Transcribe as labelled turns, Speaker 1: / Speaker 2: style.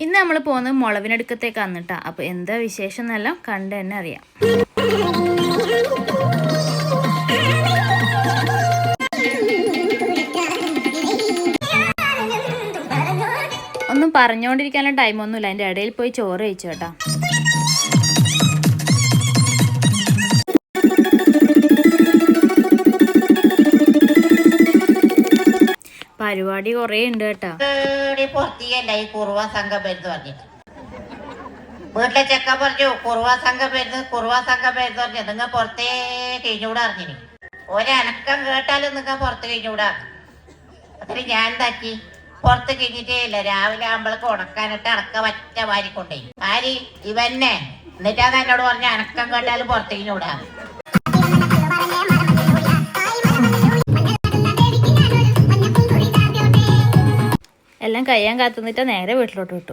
Speaker 1: ഇന്ന് നമ്മൾ പോകുന്നത് മുളവിനടുക്കത്തേക്കാണ് കേട്ടോ. അപ്പോൾ എന്താ വിശേഷം എന്നെല്ലാം കണ്ട് തന്നെ അറിയാം. ഒന്നും പറഞ്ഞുകൊണ്ടിരിക്കാനുള്ള ടൈമൊന്നുമില്ല. അതിൻ്റെ ഇടയിൽ പോയി ചോറ് കഴിച്ചു കേട്ടോ. പരിപാടി കുറേ ഉണ്ട് കേട്ടോ.
Speaker 2: വീട്ടിലെ ചെക്ക പറഞ്ഞു കുറുവാ സംഘം പറഞ്ഞു നിങ്ങൾ പുറത്തേ കഴിഞ്ഞൂടെ അറിഞ്ഞിനി. ഒരനക്കം കേട്ടാലും നിങ്ങൾ പുറത്ത് കഴിഞ്ഞൂടാ. അതിന് ഞാൻ എന്താക്കി, പുറത്ത് കഴിഞ്ഞിട്ടേ ഇല്ല. രാവിലെ ആകുമ്പോഴേക്ക് ഉണക്കാനിട്ട് അടക്ക വറ്റ വാരിക്കൊണ്ടേ ആര് ഇവന്നെ. എന്നിട്ടാണ് എന്നോട് പറഞ്ഞ അനക്കം കേട്ടാലും പുറത്ത് കഴിഞ്ഞൂടാ.
Speaker 1: എല്ലാം കഴിയാൻ കാത്തുനിന്നിട്ട് നേരെ വീട്ടിലോട്ട് വിട്ടു.